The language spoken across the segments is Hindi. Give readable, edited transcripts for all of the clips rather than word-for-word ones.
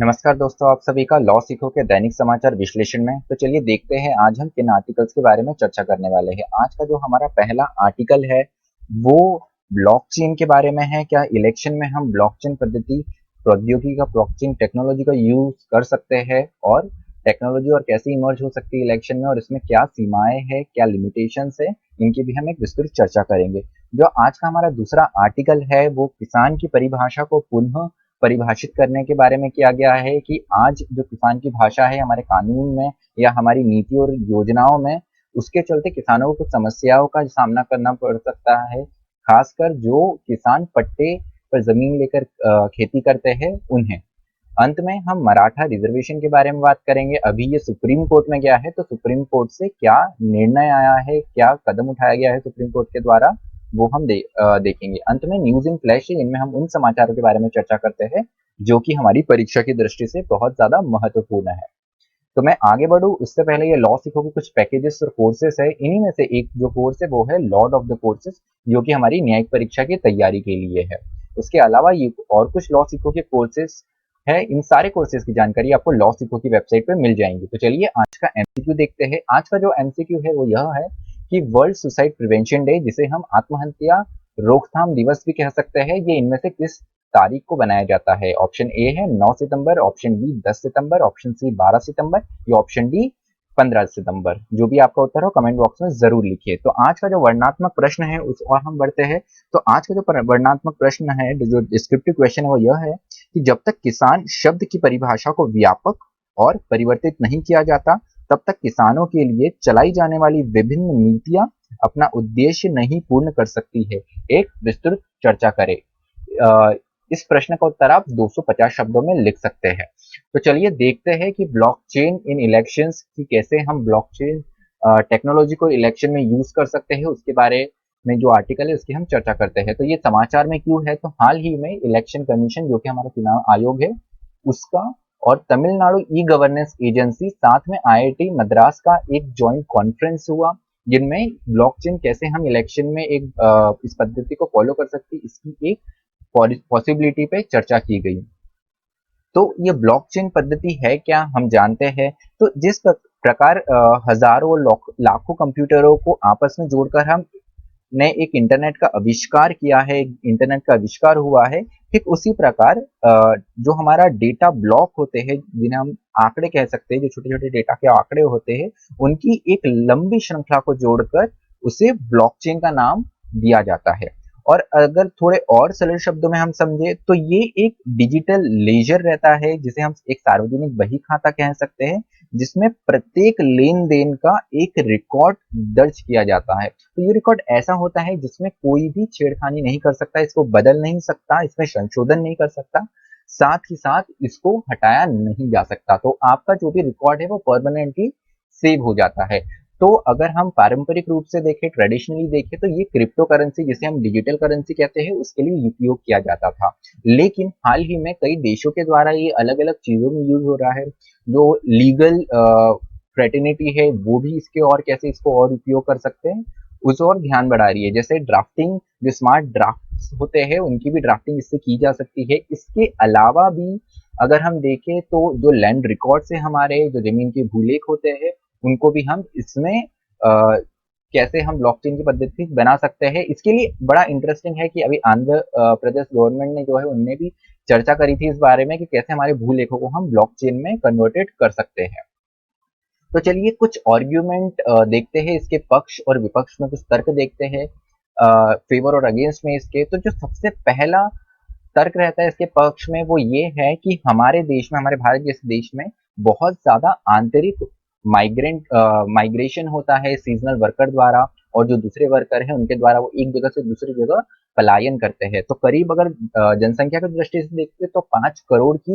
नमस्कार दोस्तों, आप सभी का लॉ सीखो के दैनिक समाचार विश्लेषण में। तो चलिए देखते हैं आज हम किन आर्टिकल्स के बारे में चर्चा करने वाले हैं। आज का जो हमारा पहला आर्टिकल है वो ब्लॉकचेन के बारे में है। क्या इलेक्शन में हम ब्लॉकचेन पद्धति प्रौद्योगिकी का ब्लॉकचेन टेक्नोलॉजी का यूज कर सकते हैं और टेक्नोलॉजी और कैसे इमर्ज हो सकती है इलेक्शन में और इसमें क्या सीमाएं हैं, क्या लिमिटेशंस है, इनकी भी हम एक विस्तृत चर्चा करेंगे। जो आज का हमारा दूसरा आर्टिकल है वो किसान की परिभाषा को पुनः परिभाषित करने के बारे में किया गया है कि आज जो किसान की भाषा है हमारे कानून में या हमारी नीति और योजनाओं में, उसके चलते किसानों को कुछ समस्याओं का सामना करना पड़ सकता है, खासकर जो किसान पट्टे पर जमीन लेकर खेती करते हैं उन्हें। अंत में हम मराठा रिजर्वेशन के बारे में बात करेंगे। अभी ये सुप्रीम कोर्ट में गया है, तो सुप्रीम कोर्ट से क्या निर्णय आया है, क्या कदम उठाया गया है सुप्रीम कोर्ट के द्वारा, वो हम देखेंगे। अंत में न्यूज इन फ्लैश है, इनमें हम उन समाचारों के बारे में चर्चा करते हैं जो कि हमारी परीक्षा की दृष्टि से बहुत ज्यादा महत्वपूर्ण है। तो मैं आगे बढ़ूं उससे पहले ये लॉ सीखो के कुछ पैकेजेस और कोर्सेस है। इन्हीं में से एक जो कोर्स है वो है लॉर्ड ऑफ द कोर्सेस, जो कि हमारी न्यायिक परीक्षा की तैयारी के लिए है। उसके अलावा ये और कुछ लॉ सीखो के कोर्सेस है। इन सारे कोर्सेज की जानकारी आपको लॉ सीखो की वेबसाइट पे मिल जाएंगी। तो चलिए आज का एमसीक्यू देखते हैं। आज का जो एमसीक्यू है वो यह है कि वर्ल्ड सुसाइड प्रिवेंशन डे, जिसे हम आत्महत्या रोकथाम दिवस भी कह सकते हैं, ये इनमें से किस तारीख को बनाया जाता है। ऑप्शन ए है 9 सितंबर, ऑप्शन बी 10 सितंबर, ऑप्शन सी 12 सितंबर, या ऑप्शन डी 15 सितंबर। जो भी आपका उत्तर हो कमेंट बॉक्स में जरूर लिखिए। तो आज का जो वर्णनात्मक प्रश्न है उस और हम बढ़ते हैं। तो आज का जो वर्णनात्मक प्रश्न है, जो डिस्क्रिप्टिव क्वेश्चन है, वो यह है कि जब तक किसान शब्द की परिभाषा को व्यापक और परिवर्तित नहीं किया जाता, तब तक किसानों के लिए चलाई जाने वाली विभिन्न नीतियां अपना उद्देश्य नहीं पूर्ण कर सकती है। एक विस्तृत चर्चा करें। इस प्रश्न का उत्तर आप 250 शब्दों में लिख सकते हैं। तो चलिए देखते हैं कि ब्लॉकचेन इन इलेक्शंस की कैसे हम ब्लॉकचेन टेक्नोलॉजी को इलेक्शन में यूज कर सकते हैं, उसके बारे में जो आर्टिकल है उसकी हम चर्चा करते हैं। तो ये समाचार में क्यों है, तो हाल ही में इलेक्शन कमीशन, जो कि हमारा चुनाव आयोग है, उसका और तमिलनाडु ई गवर्नेंस एजेंसी साथ में आईआईटी मद्रास का एक ज्वाइंट कॉन्फ्रेंस हुआ, जिनमें ब्लॉकचेन कैसे हम इलेक्शन में इस पद्धति को फॉलो कर सकते हैं, इसकी एक पॉसिबिलिटी पे चर्चा की गई। तो ये ब्लॉकचेन पद्धति है क्या, हम जानते हैं। तो जिस प्रकार हजारों और लाखों कंप्यूटरों को आपस में जोड़कर हम ने एक इंटरनेट का आविष्कार किया है, इंटरनेट का आविष्कार हुआ है, ठीक उसी प्रकार जो हमारा डेटा ब्लॉक होते हैं, जिन्हें हम आंकड़े कह सकते हैं, जो छोटे छोटे डेटा के आंकड़े होते हैं, उनकी एक लंबी श्रृंखला को जोड़कर उसे ब्लॉकचेन का नाम दिया जाता है। और अगर थोड़े और सरल शब्दों में हम समझे तो ये एक डिजिटल लेजर रहता है, जिसे हम एक सार्वजनिक बही खाता कह सकते हैं, जिसमें प्रत्येक लेन देन का एक रिकॉर्ड दर्ज किया जाता है। तो ये रिकॉर्ड ऐसा होता है जिसमें कोई भी छेड़खानी नहीं कर सकता, इसको बदल नहीं सकता, इसमें संशोधन नहीं कर सकता, साथ ही साथ इसको हटाया नहीं जा सकता। तो आपका जो भी रिकॉर्ड है वो परमानेंटली सेव हो जाता है। तो अगर हम पारंपरिक रूप से देखें, ट्रेडिशनली देखें, तो ये क्रिप्टो करेंसी, जिसे हम डिजिटल करेंसी कहते हैं, उसके लिए उपयोग किया जाता था। लेकिन हाल ही में कई देशों के द्वारा ये अलग अलग चीजों में यूज हो रहा है। जो लीगल फ्रेटर्निटी है वो भी इसके और कैसे इसको और उपयोग कर सकते हैं, उस और ध्यान बढ़ा रही है। जैसे ड्राफ्टिंग, जो स्मार्ट ड्राफ्ट होते हैं, उनकी भी ड्राफ्टिंग इससे की जा सकती है। इसके अलावा भी अगर हम देखें तो जो लैंड रिकॉर्ड से हमारे जो जमीन के भूलेख होते हैं, उनको भी हम इसमें कैसे हम ब्लॉकचेन की पद्धति बना सकते हैं। इसके लिए बड़ा इंटरेस्टिंग है कि अभी आंध्र प्रदेश गवर्नमेंट ने जो है उनने भी चर्चा करी थी इस बारे में कि कैसे हमारे भूलेखों को हम ब्लॉकचेन में कन्वर्टेड कर सकते हैं। तो चलिए कुछ आर्ग्यूमेंट देखते हैं, इसके पक्ष और विपक्ष में कुछ तर्क देखते हैं, फेवर और अगेंस्ट में इसके। तो जो सबसे पहला तर्क रहता है इसके पक्ष में वो ये है कि हमारे देश में, हमारे भारत जैसे देश में बहुत ज्यादा आंतरिक माइग्रेशन होता है सीजनल वर्कर द्वारा, और जो दूसरे वर्कर हैं उनके द्वारा वो एक जगह से दूसरी जगह पलायन करते हैं। तो करीब अगर जनसंख्या की दृष्टि से देखते तो 5 करोड़ की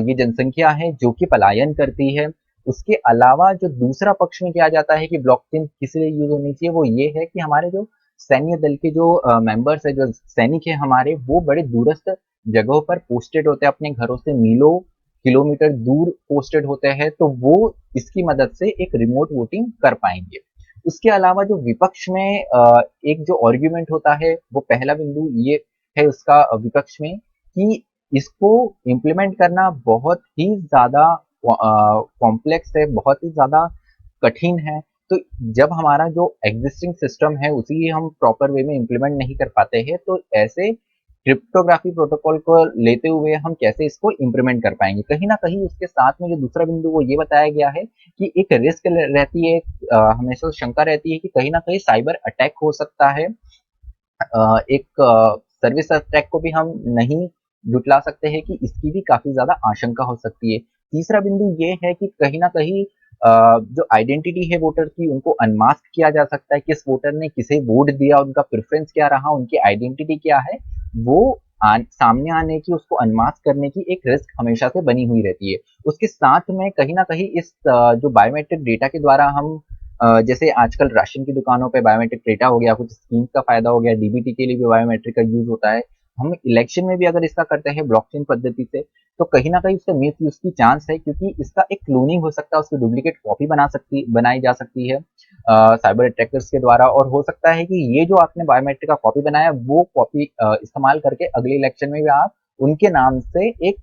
ये जनसंख्या है जो कि पलायन करती है। उसके अलावा जो दूसरा पक्ष में किया जाता है कि ब्लॉकचेन किस लिए यूज होनी चाहिए, वो ये है कि हमारे जो सैन्य दल के जो मेंबर्स है, जो सैनिक है हमारे, वो बड़े दूरस्थ जगहों पर पोस्टेड होते हैं, अपने घरों से मीलों किलोमीटर दूर पोस्टेड होते हैं, तो वो इसकी मदद से एक रिमोट वोटिंग कर पाएंगे। उसके अलावा जो विपक्ष में एक जो आर्ग्यूमेंट होता है, वो पहला बिंदु ये है उसका विपक्ष में कि इसको इम्प्लीमेंट करना बहुत ही ज़्यादा कॉम्प्लेक्स है, बहुत ही ज़्यादा कठिन है। तो जब हमारा जो एग्जिस्टिंग सिस्टम है उसी हम प्रॉपर वे में इम्प्लीमेंट नहीं कर पाते हैं, तो ऐसे क्रिप्टोग्राफी प्रोटोकॉल को लेते हुए हम कैसे इसको इम्प्लीमेंट कर पाएंगे। कहीं ना कहीं उसके साथ में जो दूसरा बिंदु वो ये बताया गया है कि एक रिस्क रहती है, हमेशा शंका रहती है कि कहीं ना कहीं साइबर अटैक हो सकता है। एक सर्विस अटैक को भी हम नहीं जुटला सकते हैं कि इसकी भी काफी ज्यादा आशंका हो सकती है। तीसरा बिंदु ये है कि कहीं ना कहीं जो आइडेंटिटी है वोटर की उनको अनमास्क किया जा सकता है, किस वोटर ने किसे वोट दिया, उनका प्रेफरेंस क्या रहा, उनकी आइडेंटिटी क्या है, वो सामने आने की, उसको अनमास्क करने की एक रिस्क हमेशा से बनी हुई रहती है। उसके साथ में कहीं ना कहीं इस जो बायोमेट्रिक डेटा के द्वारा हम जैसे आजकल राशन की दुकानों पे बायोमेट्रिक डेटा हो गया, कुछ स्कीम का फायदा हो गया, डीबीटी के लिए भी बायोमेट्रिक का यूज होता है। हम इलेक्शन में भी अगर इसका करते हैं ब्लॉकचेन पद्धति से, तो कहीं ना कहीं उसका मिस यूज की चांस है, क्योंकि इसका एक क्लोनिंग हो सकता है, उसकी डुप्लीकेट कॉपी बनाई जा सकती है साइबर अटैकर्स के द्वारा। और हो सकता है कि ये जो आपने बायोमेट्रिक का कॉपी बनाया, वो कॉपी इस्तेमाल करके अगले इलेक्शन में भी आप उनके नाम से एक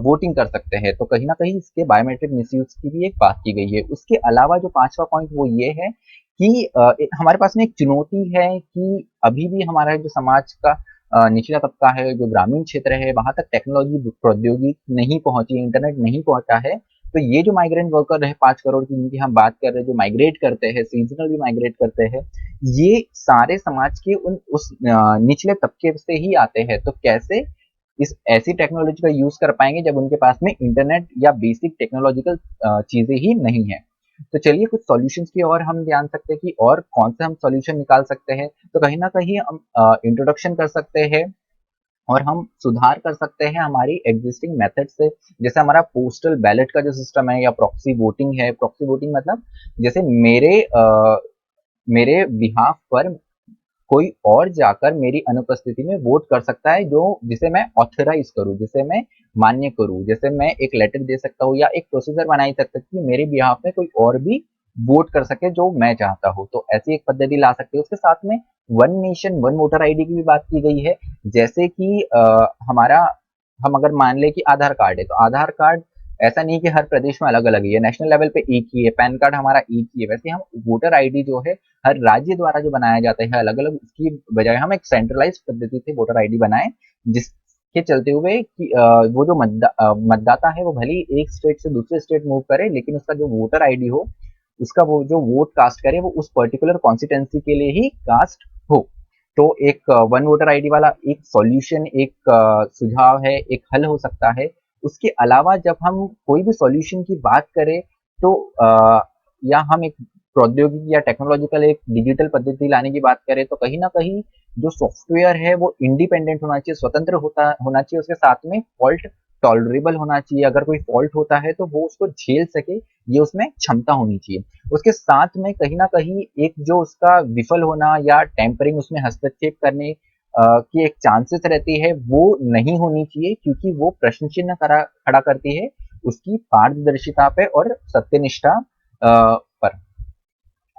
वोटिंग कर सकते हैं। तो कहीं ना कहीं इसके बायोमेट्रिक मिसयूज की भी एक बात की गई है। उसके अलावा जो पांचवा पॉइंट वो ये है कि हमारे पास में एक चुनौती है कि अभी भी हमारा जो समाज का निचला तबका है, जो ग्रामीण क्षेत्र है, वहां तक टेक्नोलॉजी प्रौद्योगिकी नहीं पहुंची, इंटरनेट नहीं पहुंचा है। तो ये जो माइग्रेंट वर्कर है 5 करोड़ की, जिनकी हम बात कर रहे हैं, जो माइग्रेट करते हैं, सीजनल भी माइग्रेट करते हैं, ये सारे समाज के उस निचले तबके से ही आते हैं। तो कैसे इस ऐसी टेक्नोलॉजी का यूज कर पाएंगे जब उनके पास में इंटरनेट या बेसिक टेक्नोलॉजिकल चीजें ही नहीं है। तो चलिए कुछ सॉल्यूशंस की और हम जान सकते हैं कि और कौन से हम सॉल्यूशन निकाल सकते हैं। तो कहीं ना कहीं हम इंट्रोडक्शन कर सकते हैं और हम सुधार कर सकते हैं हमारी एग्जिस्टिंग मेथड से। जैसे हमारा पोस्टल बैलेट का जो सिस्टम है या प्रॉक्सी वोटिंग है। प्रॉक्सी वोटिंग मतलब जैसे मेरे बिहाफ पर कोई और जाकर मेरी अनुपस्थिति में वोट कर सकता है, जो जिसे मैं ऑथराइज करूं, जिसे मैं मान्य करूं, जैसे मैं एक लेटर दे सकता हूं या एक प्रोसीजर बनाई सकता हूं कि मेरे बिहाफ में कोई और भी वोट कर सके जो मैं चाहता हूं। तो ऐसी एक पद्धति ला सकते हैं। उसके साथ में one nation one voter ID की भी बात की गई है। जैसे कि हमारा, हम अगर मान ले कि आधार कार्ड है, तो आधार कार्ड ऐसा नहीं कि हर प्रदेश में अलग अलग ही है, नेशनल लेवल पे एक ही है, पैन कार्ड हमारा एक ही है। वैसे हम वोटर आईडी जो है हर राज्य द्वारा जो बनाया जाता है अलग अलग, उसकी बजाय हम एक सेंट्रलाइज पद्धति से वोटर आईडी बनाए, जिसके चलते हुए कि वो जो मतदाता है वो भले ही एक स्टेट से दूसरे स्टेट मूव करे, लेकिन उसका जो वोटर आईडी हो, उसका वो जो वोट कास्ट करे वो उस पर्टिकुलर कॉन्स्टिट्यूंसी के लिए ही कास्ट हो। तो एक वन वोटर आईडी वाला एक सॉल्यूशन, एक सुझाव है, एक हल हो सकता है। उसके अलावा जब हम कोई भी सॉल्यूशन की बात करें, तो या हम एक प्रौद्योगिकी या टेक्नोलॉजिकल एक डिजिटल पद्धति लाने की बात करें, तो कहीं ना कहीं जो सॉफ्टवेयर है वो इंडिपेंडेंट होना चाहिए, स्वतंत्र होना चाहिए। उसके साथ में फॉल्ट टॉलरेबल होना चाहिए। अगर कोई फॉल्ट होता है तो वो उसको झेल सके, ये उसमें क्षमता होनी चाहिए। उसके साथ में कहीं ना कहीं एक जो उसका विफल होना या टेम्परिंग, उसमें हस्तक्षेप करने की एक चांसेस रहती है, वो नहीं होनी चाहिए, क्योंकि वो प्रश्न चिन्ह खड़ा करती है उसकी पारदर्शिता पे और सत्यनिष्ठा पर।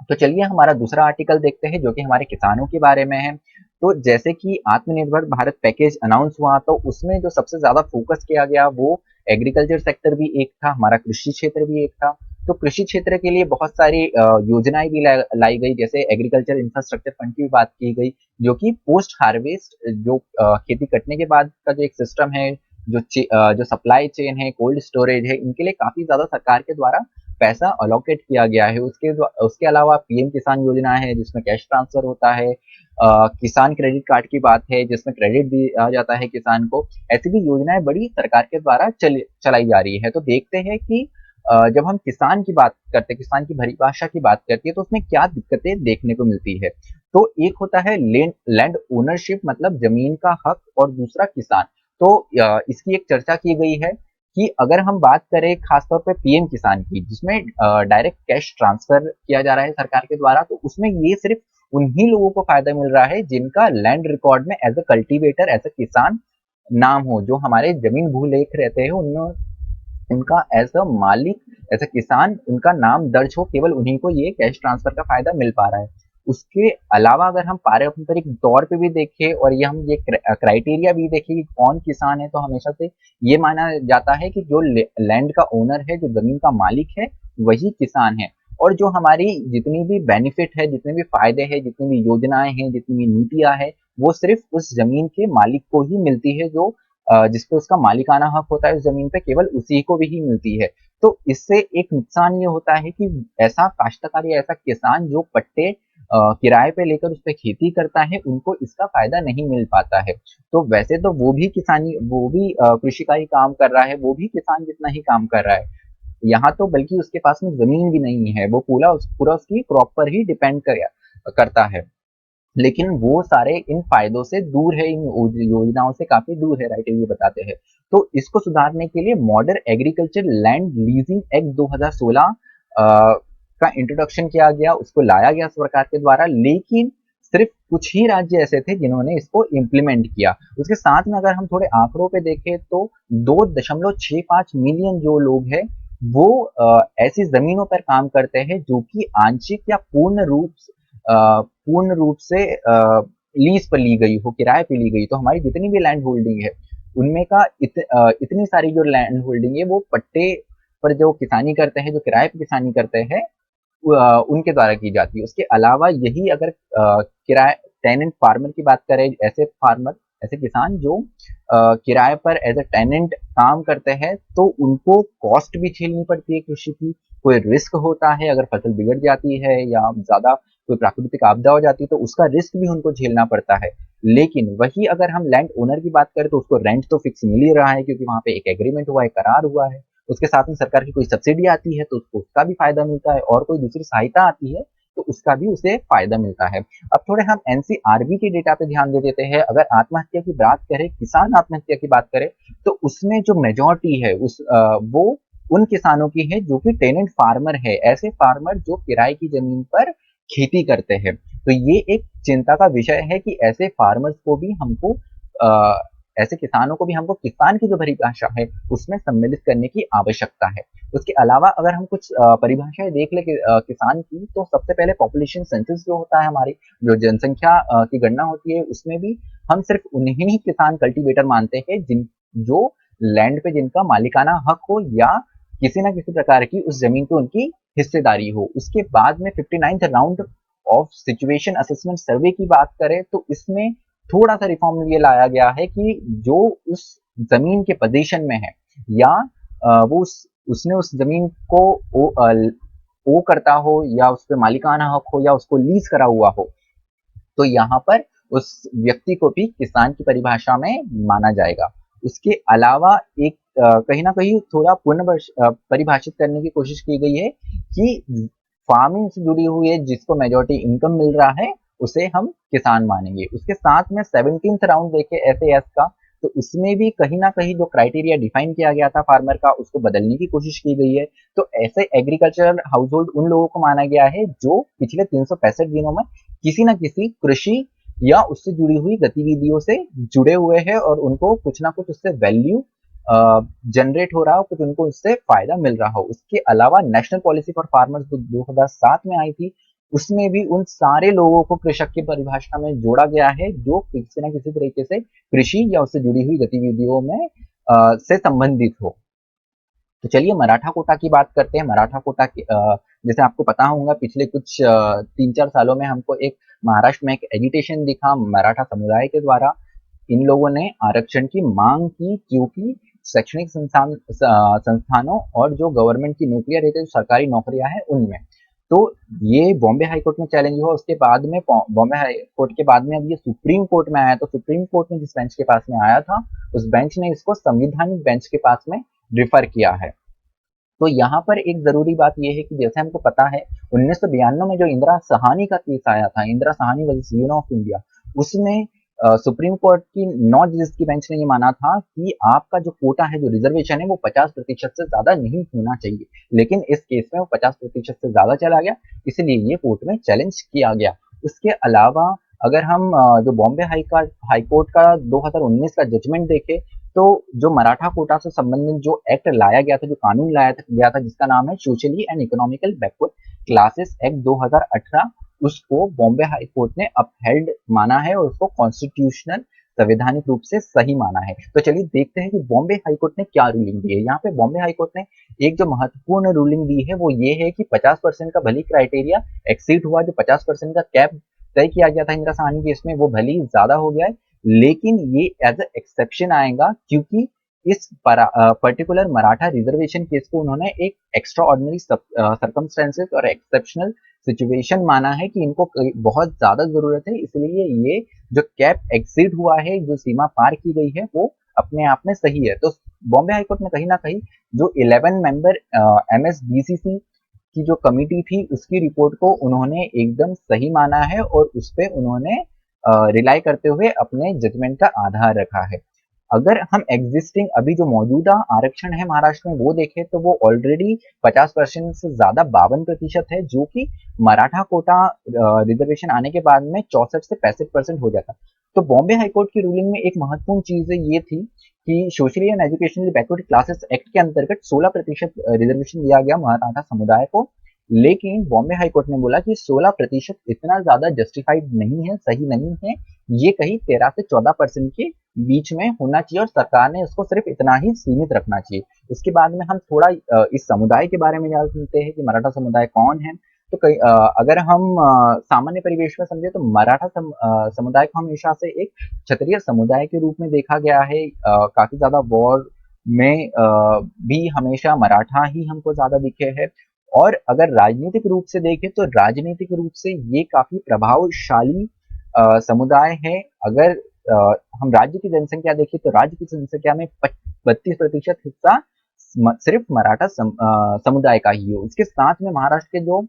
तो चलिए हमारा दूसरा आर्टिकल देखते हैं, जो कि हमारे किसानों के बारे में है। तो जैसे कि आत्मनिर्भर भारत पैकेज अनाउंस हुआ, तो उसमें जो सबसे ज्यादा फोकस किया गया वो एग्रीकल्चर सेक्टर भी एक था, हमारा कृषि क्षेत्र भी एक था। तो कृषि क्षेत्र के लिए बहुत सारी योजनाएं भी लाई गई, जैसे एग्रीकल्चर इंफ्रास्ट्रक्चर फंड की भी बात की गई, जो कि पोस्ट हार्वेस्ट, जो खेती कटने के बाद का जो एक सिस्टम है, जो सप्लाई चेन है, कोल्ड स्टोरेज है, इनके लिए काफी ज्यादा सरकार के द्वारा पैसा अलोकेट किया गया है। उसके अलावा पीएम किसान योजना है, जिसमें कैश ट्रांसफर होता है। किसान क्रेडिट कार्ड की बात है, जिसमें क्रेडिट दिया जाता है किसान को। ऐसी भी योजनाएं बड़ी सरकार के द्वारा चलाई जा रही है। तो देखते हैं कि जब हम किसान की बात करते हैं, किसान की परिभाषा की बात करती है, तो उसमें क्या दिक्कतें देखने को मिलती है। तो एक होता है लैंड ओनरशिप, मतलब जमीन का हक, और दूसरा किसान। तो इसकी एक चर्चा की गई है कि अगर हम बात करें खासतौर पे पीएम किसान की, जिसमें डायरेक्ट कैश ट्रांसफर किया जा रहा है सरकार के द्वारा, तो उसमें ये सिर्फ उन्हीं लोगों को फायदा मिल रहा है जिनका लैंड रिकॉर्ड में as a cultivator, as a kisan नाम हो। जो हमारे जमीन भूलेख रहते हैं, उनमें उनका एज अ मालिक, एज अ किसान उनका नाम दर्ज हो, केवल उन्हीं को ये कैश ट्रांसफर का फायदा मिल पा रहा है। उसके अलावा अगर हम पारंपरिक तौर पे भी देखें और ये क्राइटेरिया भी देखें कि कौन किसान है, तो हमेशा से ये माना जाता है कि जो लैंड का ओनर है, जो जमीन का मालिक है, वही किसान है। और जो हमारी जितनी भी बेनिफिट है, जितने भी फायदे हैं, जितनी भी योजनाएं हैं, जितनी भी नीतियां हैं, वो सिर्फ उस जमीन के मालिक को ही मिलती है, जो जिसपे उसका मालिकाना हक होता है उस जमीन पे, केवल उसी को भी ही मिलती है। तो इससे एक नुकसान ये होता है कि ऐसा काश्तकार या ऐसा किसान जो पट्टे किराए पे लेकर उस पे खेती करता है, उनको इसका फायदा नहीं मिल पाता है। तो वैसे तो वो भी कृषि का ही काम कर रहा है, वो भी किसान जितना ही काम कर रहा है। यहाँ तो बल्कि उसके पास में जमीन भी नहीं है, वो पूरा उसकी क्रॉप पर ही डिपेंड करता है। लेकिन वो सारे इन फायदों से दूर है, इन योजनाओं से काफी दूर है, राइटर ये बताते हैं। तो इसको सुधारने के लिए modern agriculture land leasing act 2016 का इंट्रोडक्शन किया गया, उसको लाया गया सरकार के द्वारा, लेकिन सिर्फ कुछ ही राज्य ऐसे थे जिन्होंने इसको इम्प्लीमेंट किया। उसके साथ में अगर हम थोड़े आंकड़ों पे देखें तो 2.65 मिलियन जो लोग हैं वो ऐसी जमीनों पर काम करते हैं जो कि आंशिक या पूर्ण रूप से लीज पर ली गई हो, किराए पे ली गई। तो हमारी जितनी भी लैंड होल्डिंग है उनमें का इतनी सारी जो लैंड होल्डिंग है वो पट्टे पर जो किसानी करते हैं, जो किराए पे किसानी करते हैं, उनके द्वारा की जाती है। उसके अलावा यही अगर किराए टेनेंट फार्मर की बात करें, ऐसे किसान जो किराए पर एज ए टेनेंट काम करते हैं, तो उनको कॉस्ट भी झेलनी पड़ती है कृषि की। कोई रिस्क होता है, अगर फसल बिगड़ जाती है या ज्यादा कोई प्राकृतिक आपदा हो जाती है तो उसका रिस्क भी उनको झेलना पड़ता है। लेकिन वही अगर हम लैंड ओनर की बात करें तो उसको रेंट तो फिक्स मिल ही रहा है, क्योंकि वहां पे एक एग्रीमेंट हुआ है, करार हुआ है। उसके साथ में सरकार की कोई सब्सिडी आती है तो उसको उसका भी फायदा मिलता है, और कोई दूसरी सहायता आती है तो उसका भी उसे फायदा मिलता है। अब थोड़े हम एनसीआरबी के डेटा पे ध्यान दे देते हैं। अगर आत्महत्या की बात करें, किसान आत्महत्या की बात करें, तो उसमें जो मेजोरिटी है वो उन किसानों की है जो कि टेनेंट फार्मर है, ऐसे फार्मर जो किराए की जमीन पर खेती करते हैं। तो ये एक चिंता का विषय है कि ऐसे फार्मर्स को भी हमको ऐसे किसानों को भी हमको किसान की जो परिभाषा है उसमें सम्मिलित करने की आवश्यकता है। उसके अलावा अगर हम कुछ परिभाषाएं देख ले किसान की, तो सबसे पहले पॉपुलेशन सेंसस जो होता है, हमारी जो जनसंख्या की गणना होती है, उसमें भी हम सिर्फ उन्हीं ही किसान कल्टीवेटर मानते हैं जो लैंड पे जिनका मालिकाना हक हो या किसी ना किसी प्रकार की उस जमीन पे उनकी हिस्सेदारी हो। उसके बाद में 59th round of situation assessment survey की बात करें तो इसमें थोड़ा सा रिफॉर्म ये लाया गया है कि जो उस जमीन के पोजीशन में है या वो उसने उस जमीन को ओ करता हो या उस पर मालिकाना हक हो या उसको लीज करा हुआ हो, तो यहाँ पर उस व्यक्ति को भी किसान की परिभाषा में माना जाएगा। उसके अलावा एक कहीं ना कहीं थोड़ा परिभाषित करने की कोशिश की गई है कि फार्मिंग से जुड़ी हुई है, जिसको मेजोरिटी इनकम मिल रहा है, उसे हम किसान मानेंगे। उसके साथ में 17th राउंड देखे एसएएस का, तो उसमें भी कहीं ना कहीं जो क्राइटेरिया डिफाइन किया गया था फार्मर का, उसको बदलने की कोशिश की गई है। तो ऐसे एग्रीकल्चरल हाउस होल्ड उन लोगों को माना गया है जो पिछले 365 दिनों में किसी ना किसी कृषि या उससे जुड़ी हुई गतिविधियों से जुड़े हुए हैं और उनको कुछ ना कुछ उससे वैल्यू जनरेट हो रहा हो, कुछ उनको उससे फायदा मिल रहा हो। उसके अलावा नेशनल पॉलिसी फॉर फार्मर्स जो 2007 में आई थी, उसमें भी उन सारे लोगों को कृषक की परिभाषा में जोड़ा गया है जो किसी न किसी तरीके से कृषि या उससे जुड़ी हुई गतिविधियों में से संबंधित हो। तो चलिए मराठा कोटा की बात करते हैं। मराठा कोटा की जैसे आपको पता होगा, पिछले कुछ 3-4 सालों में हमको एक महाराष्ट्र में एक एजिटेशन दिखा मराठा समुदाय के द्वारा। इन लोगों ने आरक्षण की मांग की, क्योंकि शैक्षणिक संस्थानों और जो गवर्नमेंट की नौकरियां रहती है, जो सरकारी नौकरियां हैं, उनमें। तो ये बॉम्बे हाई कोर्ट में चैलेंज हुआ। उसके बाद में बॉम्बे हाई कोर्ट के बाद में अब ये सुप्रीम कोर्ट में आया। तो सुप्रीम कोर्ट में जिस बेंच के पास में आया था, उस बेंच ने इसको संविधानिक बेंच के पास में रिफर किया है। तो यहाँ पर एक जरूरी बात यह है कि जैसे हमको पता है 1992 में जो इंदिरा सहानी का केस आया था, Indira Sahani versus union of India, उसमें सुप्रीम कोर्ट की 9 जजेस की बेंच ने ये माना था कि आपका जो कोटा है, जो रिजर्वेशन है, वो 50% से ज्यादा नहीं होना चाहिए। लेकिन इस केस में वो 50% से ज्यादा चला गया, इसलिए ये कोर्ट में चैलेंज किया गया। उसके अलावा अगर हम जो बॉम्बे हाई कोर्ट का 2019 का जजमेंट देखें, तो जो मराठा कोटा से संबंधित जो एक्ट लाया गया था, जो कानून लाया गया था, जिसका नाम है socially and economical backward classes act 2018, उसको बॉम्बे हाई कोर्ट ने अपहेल्ड माना है और उसको कॉन्स्टिट्यूशनल संवैधानिक रूप से सही माना है। तो चलिए देखते हैं कि बॉम्बे हाई कोर्ट ने क्या रूलिंग दी है। यहाँ पे बॉम्बे हाई कोर्ट ने एक जो महत्वपूर्ण रूलिंग दी है वो ये है कि 50% का भली क्राइटेरिया एक्सीड हुआ, जो 50% का कैप तय किया गया था इंदिरा साहनी केस में वो भले ही ज्यादा हो गया है, लेकिन ये एज ए एक्सेप्शन आएगा क्योंकि इस पर्टिकुलर मराठा रिजर्वेशन केस को उन्होंने एक एक्स्ट्रा ऑर्डिनरी सर्कमस्टेंसेस और एक्सेप्शनल सिचुएशन माना है कि इनको बहुत ज्यादा जरूरत है, इसलिए ये जो कैप एक्सीड हुआ है, जो सीमा पार की गई है, वो अपने आप में सही है। तो बॉम्बे हाईकोर्ट ने कहीं ना कहीं जो 11 मेंबर MSBCC की जो कमिटी थी उसकी रिपोर्ट को उन्होंने एकदम सही माना है और उस पर उन्होंने रिलाई करते हुए अपने जजमेंट का आधार रखा है। अगर हम एग्जिस्टिंग अभी जो मौजूदा आरक्षण है महाराष्ट्र में वो देखें तो वो ऑलरेडी 50% से ज्यादा 52% है, जो कि मराठा कोटा रिजर्वेशन आने के बाद में 64 से 65% हो जाता। तो बॉम्बे हाईकोर्ट की रूलिंग में एक महत्वपूर्ण चीज ये थी कि socially and educationally backward classes act के अंतर्गत 16% रिजर्वेशन दिया गया मराठा समुदाय को, लेकिन बॉम्बे हाईकोर्ट ने बोला कि 16% इतना ज्यादा जस्टिफाइड नहीं है, सही नहीं है, ये कहीं 13 से 14% के बीच में होना चाहिए और सरकार ने उसको सिर्फ इतना ही सीमित रखना चाहिए। उसके बाद में हम थोड़ा इस समुदाय के बारे में जानते हैं कि मराठा समुदाय कौन है। तो अगर हम सामान्य परिवेश में समझे तो मराठा समुदाय को हमेशा से एक क्षत्रिय समुदाय के रूप में देखा गया है। काफी ज्यादा वॉर में भी हमेशा मराठा ही हमको ज्यादा दिखे हैं। और अगर राजनीतिक रूप से देखें तो राजनीतिक रूप से ये काफी प्रभावशाली समुदाय है। अगर हम राज्य की जनसंख्या देखें तो राज्य की जनसंख्या में 32% हिस्सा सिर्फ मराठा समुदाय का ही है। उसके साथ में महाराष्ट्र के जो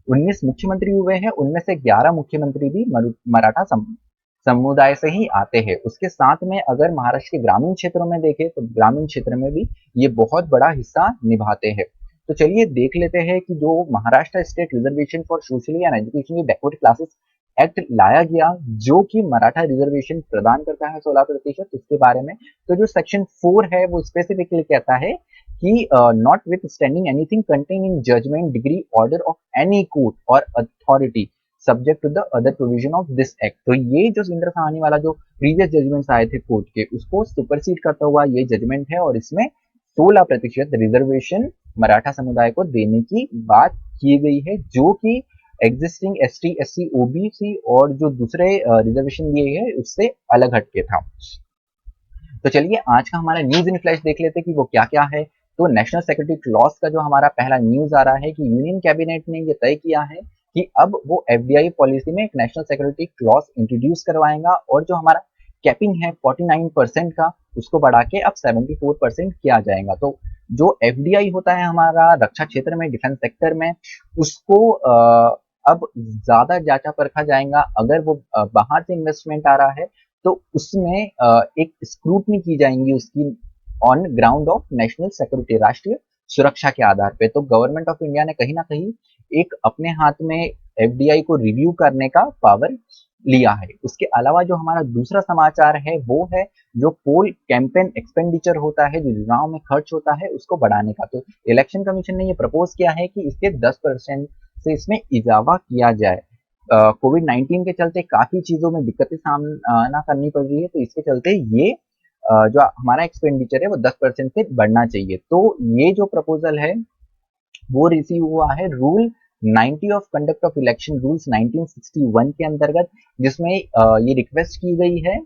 19 मुख्यमंत्री हुए हैं उनमें से 11 मुख्यमंत्री भी मराठा समुदाय से ही आते हैं। उसके साथ में अगर महाराष्ट्र के ग्रामीण क्षेत्रों में देखें तो ग्रामीण क्षेत्र में भी ये बहुत बड़ा हिस्सा निभाते हैं। तो चलिए देख लेते हैं कि जो Maharashtra state reservation for socially and educationally backward classes act लाया गया, जो कि मराठा रिजर्वेशन प्रदान करता है 16%, उसके बारे में। तो जो सेक्शन 4 है वो स्पेसिफिकली कहता है कि notwithstanding anything contain in judgement decree order of any court और authority subject to the other provision of this act. तो ये जो इंदिरा साहनी वाला जो प्रीवियस जजमेंट्स आए थे कोर्ट के उसको सुपरसीड करता हुआ ये जजमेंट है और इसमें 16% रिजर्वेशन मराठा समुदाय को देने की बात की गई है, जो कि एग्जिस्टिंग ST SC OBC और जो दूसरे रिजर्वेशन दिए गए उससे अलग हटके था। तो चलिए आज का हमारा न्यूज इन फ्लैश देख लेते कि वो क्या क्या है। तो नेशनल सिक्योरिटी क्लॉज का जो हमारा पहला न्यूज आ रहा है कि यूनियन कैबिनेट ने ये तय किया है कि अब वो FDI पॉलिसी में एक नेशनल सिक्योरिटी क्लॉज इंट्रोड्यूस करवाएगा और जो हमारा कैपिंग है 49% का उसको बढ़ा के अब 74% किया जाएगा। तो जो FDI होता है हमारा रक्षा क्षेत्र में, डिफेंस सेक्टर में, उसको अब ज्यादा जांचा परखा जाएगा। अगर वो बाहर से इन्वेस्टमेंट आ रहा है तो उसमें एक स्क्रूटनी की जाएंगी उसकी on ground of national security, राष्ट्रीय सुरक्षा के आधार पे। तो गवर्नमेंट ऑफ इंडिया ने कहीं ना कहीं एक अपने हाथ में FDI को रिव्यू करने का पावर लिया है। उसके अलावा जो हमारा दूसरा समाचार है वो है जो पोल कैंपेन एक्सपेंडिचर होता है, जो चुनाव में खर्च होता है, उसको बढ़ाने का। तो इलेक्शन कमीशन ने ये प्रपोज किया है कि इसके 10% से इसमें इजाफा किया जाए। कोविड-19 के चलते काफी चीजों में दिक्कतें सामना करनी पड़ रही है, तो इसके चलते ये जो हमारा एक्सपेंडिचर है वो 10% से बढ़ना चाहिए। तो ये जो प्रपोजल है वो रिसीव हुआ है rule 90 of conduct of election rules 1961 के अंतर्गत, जिसमें ये रिक्वेस्ट की गई है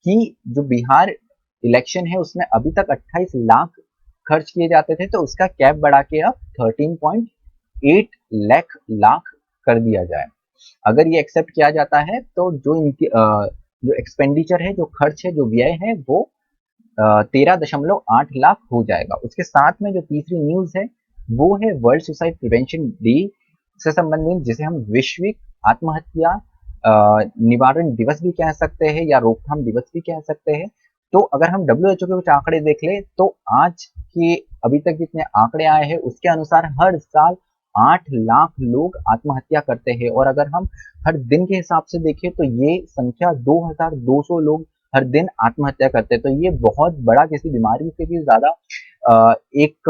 कि जो बिहार इलेक्शन है उसमें अभी तक 28 लाख खर्च किए जाते थे, तो उसका कैप बढ़ा के अब 13.8 लाख कर दिया जाए। अगर ये एक्सेप्ट किया जाता है तो जो इनकी जो एक्सपेंडिचर है, जो खर्च है, जो व्यय है वो 13.8 लाख हो जाएगा। उसके साथ में जो तीसरी न्यूज है वो है वर्ल्ड सुसाइड प्रिवेंशन डे से संबंधित, जिसे हम वैश्विक आत्महत्या निवारण दिवस भी कह सकते हैं या रोकथाम दिवस भी कह सकते हैं। तो अगर हम WHO के कुछ आंकड़े देख ले तो आज के अभी तक जितने आंकड़े आए हैं उसके अनुसार हर साल 8 लाख लोग आत्महत्या करते हैं। और अगर हम हर दिन के हिसाब से देखें तो ये संख्या 2200 लोग हर दिन आत्महत्या करते हैं। तो ये बहुत बड़ा, किसी बीमारी से भी ज्यादा एक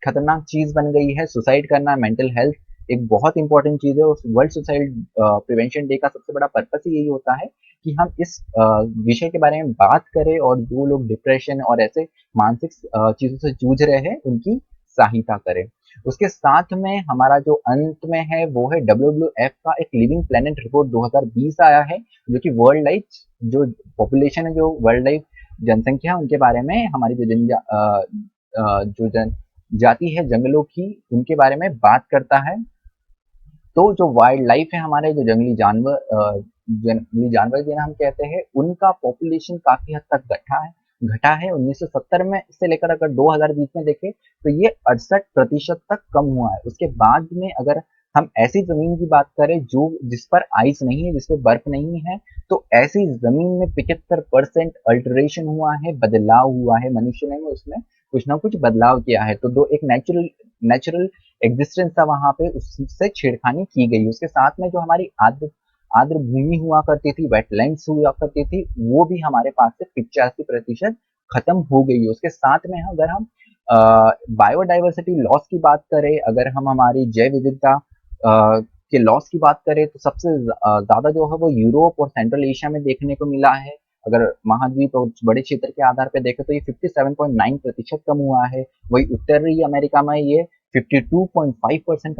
खतरनाक चीज बन गई है सुसाइड करना, मेंटल हेल्थ एक बहुत इंपॉर्टेंट चीज़ है और वर्ल्ड सुसाइड प्रिवेंशन डे का सबसे बड़ा पर्पस ही यही होता है कि हम इस विषय के बारे में बात करें और जो लोग डिप्रेशन और ऐसे मानसिक चीज़ों से जूझ रहे हैं उनकी सहायता करें। उसके साथ में हमारा जो अंत में है वो है WWF का एक लिविंग प्लेनेट रिपोर्ट 2020 आया है, जो कि वर्ल्ड लाइफ जो पॉपुलेशन है, जो वर्ल्ड लाइफ जनसंख्या उनके बारे में हमारी जो जनजाति है जंगलों की, उनके बारे में बात करता है। तो जो वाइल्ड लाइफ है हमारे, जो जंगली जानवर जिन्हें हम कहते हैं, उनका पॉपुलेशन काफी हद तक घटा है 1970 में से लेकर अगर 2020 में देखें तो ये 68% तक कम हुआ है। उसके बाद में अगर हम ऐसी जमीन की बात करें जो जिस पर आइस नहीं है, जिस पर बर्फ नहीं है, तो ऐसी जमीन में 75% अल्टरेशन हुआ है, बदलाव हुआ है, मनुष्य ने उसमें कुछ ना कुछ बदलाव किया है। तो दो एक नेचुरल एग्जिस्टेंस था वहां पे, उससे छेड़खानी की गई। उसके साथ में जो हमारी आर्द्र भूमि हुआ करती थी, वेटलैंड्स हुआ करती थी, वो भी हमारे पास से 85% खत्म हो गई है। उसके साथ में अगर हम बायोडाइवर्सिटी लॉस की बात करें, अगर हम हमारी जैव विविधता के लॉस की बात करें, तो सबसे ज्यादा जो है वो यूरोप और सेंट्रल एशिया में देखने को मिला है। अगर महाद्वीप और बड़े क्षेत्र के आधार पर देखें तो ये 57.9% कम हुआ है। वही उत्तरी अमेरिका में ये 52.5%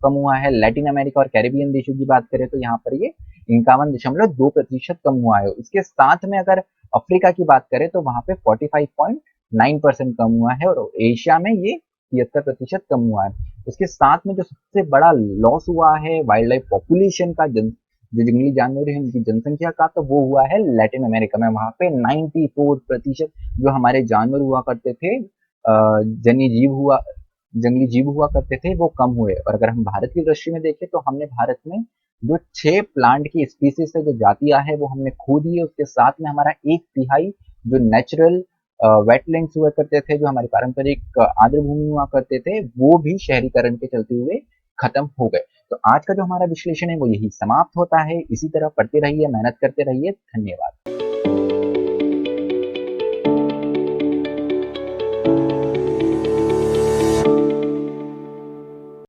कम हुआ है। लैटिन अमेरिका और कैरेबियन देशों की बात करें तो यहाँ पर ये 51.2% कम हुआ है। उसके साथ में अगर अफ्रीका की बात करें तो वहां पे 45.9% कम हुआ है और एशिया में ये 73% कम हुआ है। उसके साथ में जो सबसे बड़ा लॉस हुआ है वाइल्ड लाइफ पॉपुलेशन का, जो जंगली जानवर है उनकी जनसंख्या का, तो वो हुआ है लैटिन अमेरिका में। वहां पे 94% जो हमारे जानवर हुआ करते थे, जंगली जीव हुआ करते थे, वो कम हुए। और अगर हम भारत की दृष्टि में देखें तो हमने भारत में जो 6 प्लांट की स्पीसीज है, जो जातियां है, वो हमने खो दी है। उसके साथ में हमारा 1/3 जो नेचुरल वेटलैंड्स हुआ करते थे, जो हमारी पारंपरिक आर्द्र भूमि हुआ करते थे, वो भी शहरीकरण के चलते हुए खत्म हो गए। तो आज का जो हमारा विश्लेषण है वो यही समाप्त होता है। इसी तरह पढ़ते रहिए, मेहनत करते रहिए। धन्यवाद।